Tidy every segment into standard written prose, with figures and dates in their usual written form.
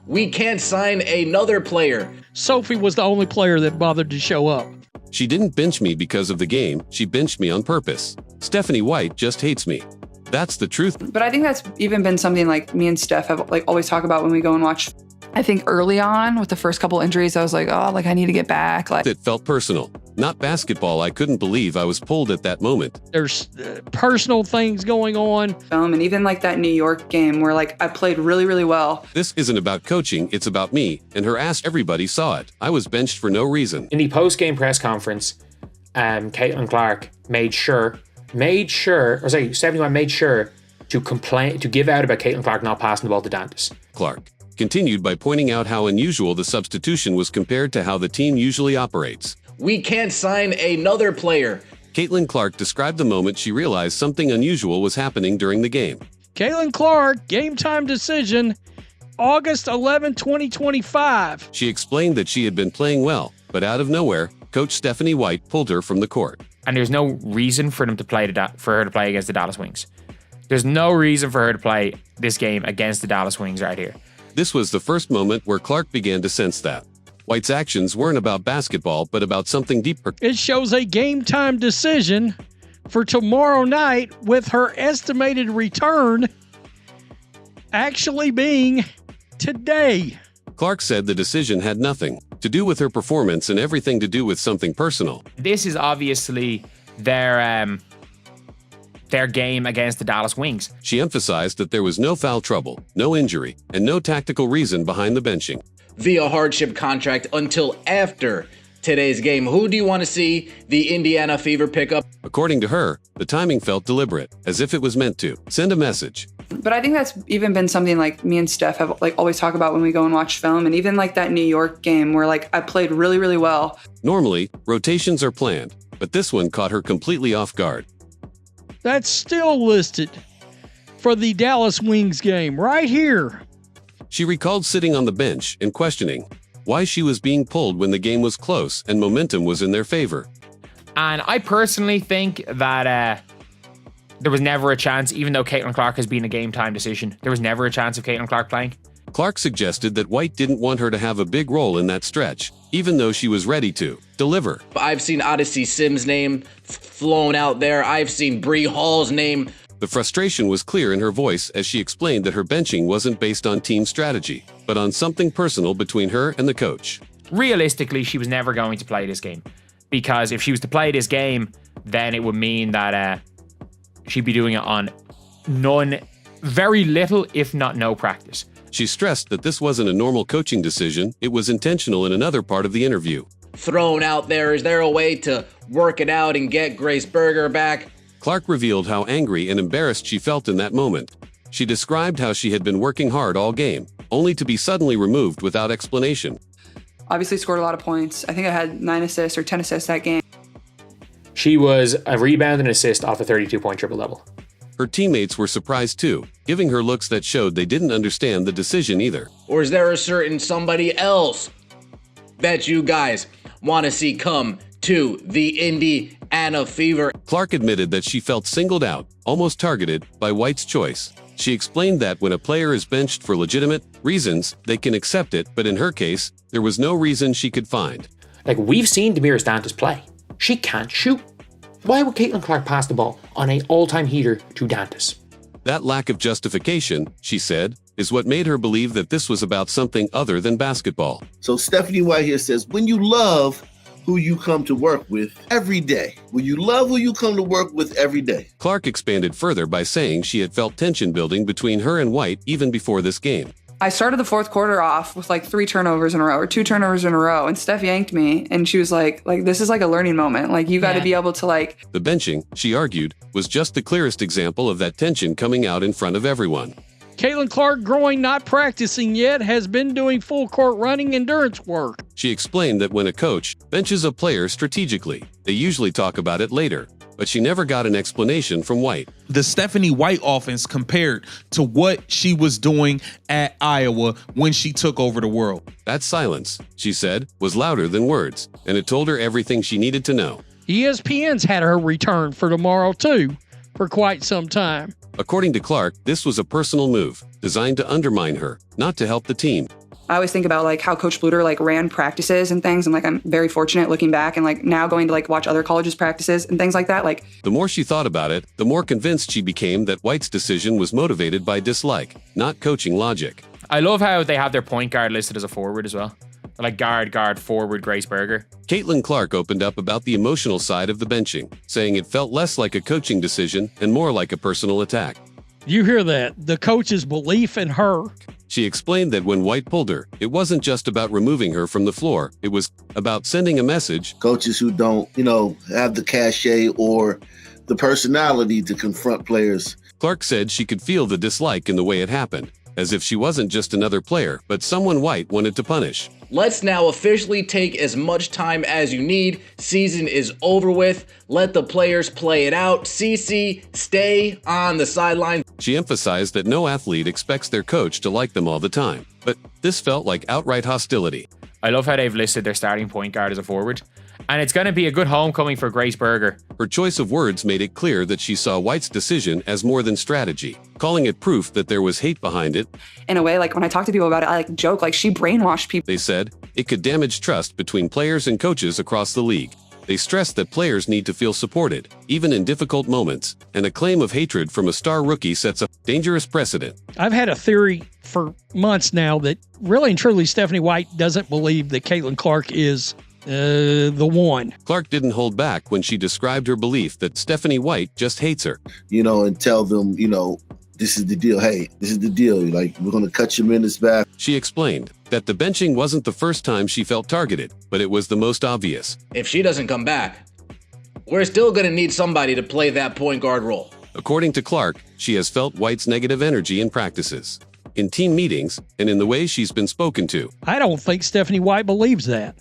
We can't sign another player. Sophie was the only player that bothered to show up. She didn't bench me because of the game. She benched me on purpose. Stephanie White just hates me. That's the truth. But I think that's even been something like me and Steph have always talk about when we go and watch. I think early on with the first couple injuries, I was like, oh, I need to get back. It felt personal, not basketball. I couldn't believe I was pulled at that moment. There's personal things going on. And even that New York game where I played really, really well. This isn't about coaching. It's about me and her ass. Everybody saw it. I was benched for no reason. In the post-game press conference, Caitlin Clark Stephanie White made sure to give out about Caitlin Clark not passing the ball to Dantas. Clark continued by pointing out how unusual the substitution was compared to how the team usually operates. We can't sign another player. Caitlin Clark described the moment she realized something unusual was happening during the game. Caitlin Clark, game time decision, August 11, 2025. She explained that she had been playing well, but out of nowhere, Coach Stephanie White pulled her from the court. And there's no reason for her to play against the Dallas Wings. There's no reason for her to play this game against the Dallas Wings right here. This was the first moment where Clark began to sense that White's actions weren't about basketball, but about something deeper. It shows a game time decision for tomorrow night, with her estimated return actually being today. Clark said the decision had nothing to do with her performance and everything to do with something personal. This is obviously their game against the Dallas Wings. She emphasized that there was no foul trouble, no injury, and no tactical reason behind the benching. Via hardship contract until after today's game. Who do you want to see the Indiana Fever pick up? According to her, the timing felt deliberate, as if it was meant to send a message. But I think that's even been something me and Steph have always talk about when we go and watch film. And even that New York game where I played really, really well. Normally, rotations are planned, but this one caught her completely off guard. That's still listed for the Dallas Wings game right here. She recalled sitting on the bench and questioning why she was being pulled when the game was close and momentum was in their favor. And I personally think that there was never a chance, even though Caitlin Clark has been a game time decision, there was never a chance of Caitlin Clark playing. Clark suggested that White didn't want her to have a big role in that stretch, even though she was ready to deliver. I've seen Odyssey Sims' name flown out there. I've seen Bree Hall's name. The frustration was clear in her voice as she explained that her benching wasn't based on team strategy, but on something personal between her and the coach. Realistically, she was never going to play this game, because if she was to play this game, then it would mean that she'd be doing it on very little, if not no practice. She stressed that this wasn't a normal coaching decision, it was intentional in another part of the interview. Thrown out there, is there a way to work it out and get Grace Berger back? Clark revealed how angry and embarrassed she felt in that moment. She described how she had been working hard all game, only to be suddenly removed without explanation. Obviously scored a lot of points. I think I had 9 assists or 10 assists that game. She was a rebound and assist off a 32-point triple-double. Her teammates were surprised too, giving her looks that showed they didn't understand the decision either. Or is there a certain somebody else that you guys want to see come to the Indiana Fever? Clark admitted that she felt singled out, almost targeted, by White's choice. She explained that when a player is benched for legitimate reasons, they can accept it, but in her case, there was no reason she could find. We've seen Damiris Dantas play. She can't shoot. Why would Caitlin Clark pass the ball on an all-time heater to Dantas? That lack of justification, she said, is what made her believe that this was about something other than basketball. So Stephanie White here says, when you love who you come to work with every day, when you love who you come to work with every day. Clark expanded further by saying she had felt tension building between her and White even before this game. I started the fourth quarter off with 3 turnovers in a row or 2 turnovers in a row. And Steph yanked me and she was like, this is a learning moment. You got to be able to The benching, she argued, was just the clearest example of that tension coming out in front of everyone. Caitlin Clark, growing, not practicing yet, has been doing full court running endurance work. She explained that when a coach benches a player strategically, they usually talk about it later, but she never got an explanation from White. The Stephanie White offense compared to what she was doing at Iowa when she took over the world. That silence, she said, was louder than words, and it told her everything she needed to know. ESPN's had her return for tomorrow, too, for quite some time. According to Clark, this was a personal move, designed to undermine her, not to help the team. I always think about like how Coach Bluter like ran practices and things. And like, I'm very fortunate looking back and like now going to like watch other colleges' practices and things like that. Like, The more she thought about it, the more convinced she became that White's decision was motivated by dislike, not coaching logic. I love how they have their point guard listed as a forward as well. They're like guard, forward, Grace Berger. Caitlin Clark opened up about the emotional side of the benching, saying it felt less like a coaching decision and more like a personal attack. You hear that? The coach's belief in her. She explained that when White pulled her, it wasn't just about removing her from the floor. It was about sending a message. Coaches who don't, have the cachet or the personality to confront players. Clark said she could feel the dislike in the way it happened, as if she wasn't just another player, but someone White wanted to punish. Let's now officially take as much time as you need. Season is over with. Let the players play it out. CC, stay on the sideline. She emphasized that no athlete expects their coach to like them all the time, but this felt like outright hostility. I love how they've listed their starting point guard as a forward. And it's going to be a good homecoming for Grace Berger. Her choice of words made it clear that she saw White's decision as more than strategy, calling it proof that there was hate behind it. in a way, like when I talk to people about it, I like joke, like she brainwashed people. They said it could damage trust between players and coaches across the league. They stressed that players need to feel supported, even in difficult moments, and a claim of hatred from a star rookie sets a dangerous precedent. I've had a theory for months now that really and truly Stephanie White doesn't believe that Caitlin Clark is the one. Clark didn't hold back when she described her belief that Stephanie White just hates her. And tell them, this is the deal. Hey, this is the deal. Like, we're going to cut your minutes back. She explained that the benching wasn't the first time she felt targeted, but it was the most obvious. If she doesn't come back, we're still going to need somebody to play that point guard role. According to Clark, she has felt White's negative energy in practices, in team meetings, and in the way she's been spoken to. I don't think Stephanie White believes that.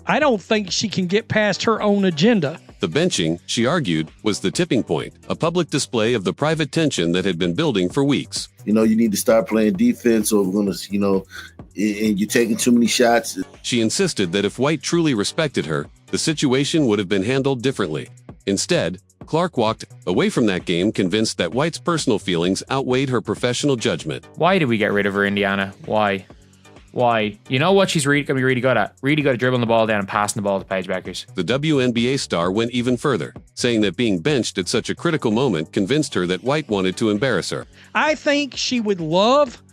I don't think she can get past her own agenda. The benching, she argued, was the tipping point, a public display of the private tension that had been building for weeks. You need to start playing defense, or we're going to, and you're taking too many shots. She insisted that if White truly respected her, the situation would have been handled differently. Instead, Clark walked away from that game convinced that White's personal feelings outweighed her professional judgment. Why did we get rid of her, Indiana? Why? You know what she's going to be really good at? Really good at dribbling the ball down and passing the ball to Paige Beckers. The WNBA star went even further, saying that being benched at such a critical moment convinced her that White wanted to embarrass her. I think she would love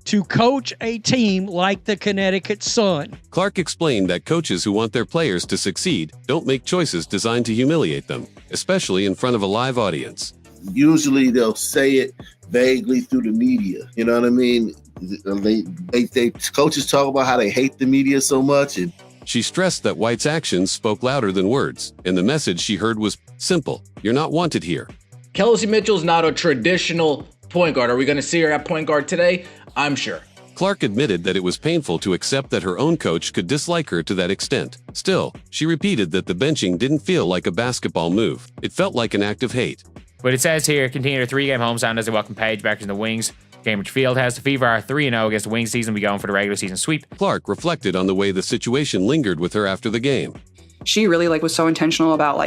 to coach a team like the Connecticut Sun. Clark explained that coaches who want their players to succeed don't make choices designed to humiliate them, especially in front of a live audience. Usually they'll say it vaguely through the media. You know what I mean? They coaches talk about how they hate the media so much. And she stressed that White's actions spoke louder than words, and the message she heard was simple: you're not wanted here. Kelsey Mitchell's not a traditional point guard. Are we going to see her at point guard today? I'm sure. Clark admitted that it was painful to accept that her own coach could dislike her to that extent. Still, she repeated that the benching didn't feel like a basketball move. It felt like an act of hate. But it says here, continue their 3-game homestand as they welcome Paige Beckers in the Wings. Cambridge Fieldhouse. The Fever are 3-0 against the Wings season. We going for the regular season sweep. Clark reflected on the way the situation lingered with her after the game. She really was so intentional about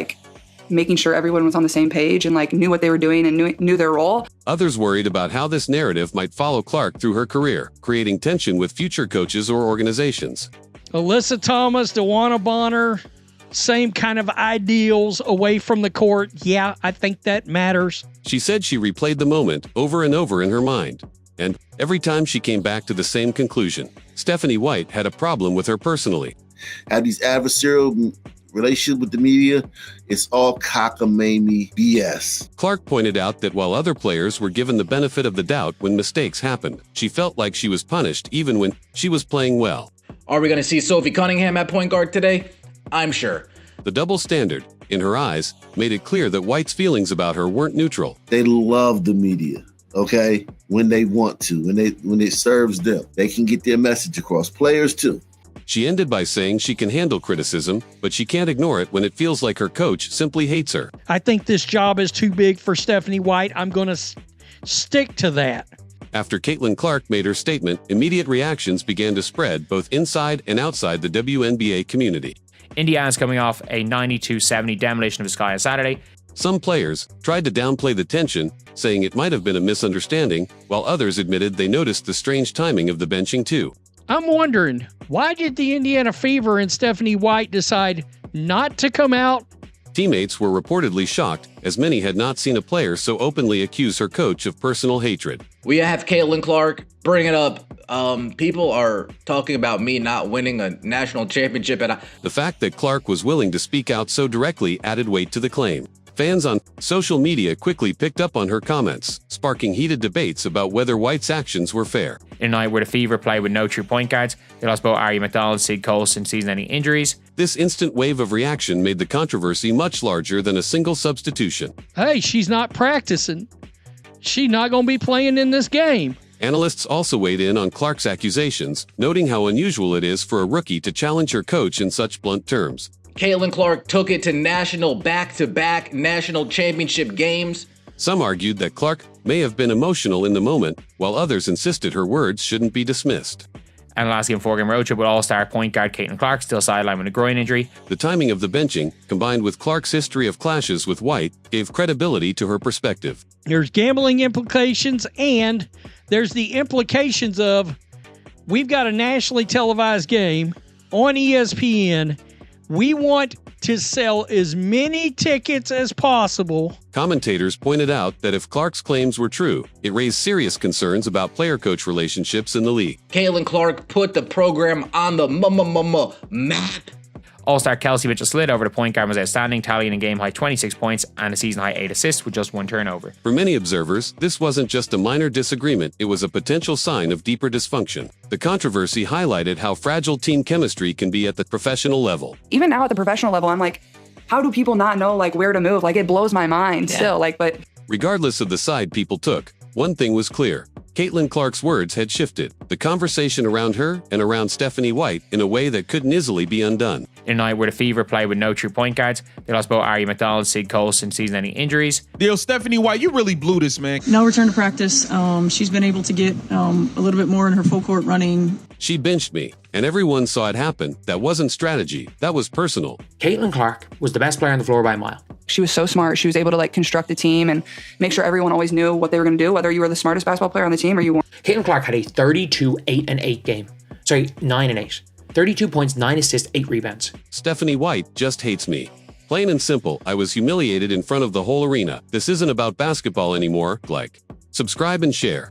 making sure everyone was on the same page and knew what they were doing and knew their role. Others worried about how this narrative might follow Clark through her career, creating tension with future coaches or organizations. Alyssa Thomas, DeWanna Bonner, same kind of ideals away from the court. Yeah, I think that matters. She said she replayed the moment over and over in her mind. And every time she came back to the same conclusion. Stephanie White had a problem with her personally. Had these adversarial relationships with the media, it's all cockamamie BS. Clark pointed out that while other players were given the benefit of the doubt when mistakes happened, she felt like she was punished even when she was playing well. Are we going to see Sophie Cunningham at point guard today? I'm sure. The double standard, in her eyes, made it clear that White's feelings about her weren't neutral. They love the media, okay? When they want to, when it serves them. They can get their message across. Players too. She ended by saying she can handle criticism, but she can't ignore it when it feels like her coach simply hates her. I think this job is too big for Stephanie White. I'm going to stick to that. After Caitlin Clark made her statement, immediate reactions began to spread both inside and outside the WNBA community. Indiana's coming off a 92-70 demolition of the Sky on Saturday. Some players tried to downplay the tension, saying it might have been a misunderstanding, while others admitted they noticed the strange timing of the benching too. I'm wondering, why did the Indiana Fever and Stephanie White decide not to come out? Teammates were reportedly shocked, as many had not seen a player so openly accuse her coach of personal hatred. We have Caitlin Clark bring it up. People are talking about me not winning a national championship, and The fact that Clark was willing to speak out so directly added weight to the claim. Fans on social media quickly picked up on her comments, sparking heated debates about whether White's actions were fair. In a night where the Fever played with no true point guards, they lost both Ari McDonald, Sid Colson, season-ending injuries. This instant wave of reaction made the controversy much larger than a single substitution. Hey, she's not practicing. She's not going to be playing in this game. Analysts also weighed in on Clark's accusations, noting how unusual it is for a rookie to challenge her coach in such blunt terms. Caitlin Clark took it to back-to-back national championship games. Some argued that Clark may have been emotional in the moment, while others insisted her words shouldn't be dismissed. And the last game, 4-game road trip with all-star point guard Caitlin Clark still sidelined with a groin injury. The timing of the benching, combined with Clark's history of clashes with White, gave credibility to her perspective. There's gambling implications, and there's the implications of we've got a nationally televised game on ESPN. We want to sell as many tickets as possible. Commentators pointed out that if Clark's claims were true, it raised serious concerns about player-coach relationships in the league. Caitlin Clark put the program on the map. All-star Kelsey Mitchell-Slid over the point guard was outstanding, tallying a game-high 26 points and a season-high 8 assists with just 1 turnover. For many observers, this wasn't just a minor disagreement, it was a potential sign of deeper dysfunction. The controversy highlighted how fragile team chemistry can be at the professional level. Even now at the professional level, I'm like, how do people not know like where to move? Like it blows my mind still. But regardless of the side people took, one thing was clear. Caitlin Clark's words had shifted the conversation around her and around Stephanie White in a way that couldn't easily be undone. In a night where the Fever played with no true point guards, they lost both Ari McDonald, Sid Colson, season-ending injuries. Yo, Stephanie White, you really blew this, man. No return to practice. She's been able to get a little bit more in her full court running. She benched me, and everyone saw it happen. That wasn't strategy, that was personal. Caitlin Clark was the best player on the floor by a mile. she was so smart. She was able to like construct a team and make sure everyone always knew what they were going to do, whether you were the smartest basketball player on the team or you weren't. Caitlin Clark had a 32-8-8 game. Sorry, 9-8. 32 points, 9 assists, 8 rebounds. Stephanie White just hates me. Plain and simple, I was humiliated in front of the whole arena. This isn't about basketball anymore, like. Subscribe and share.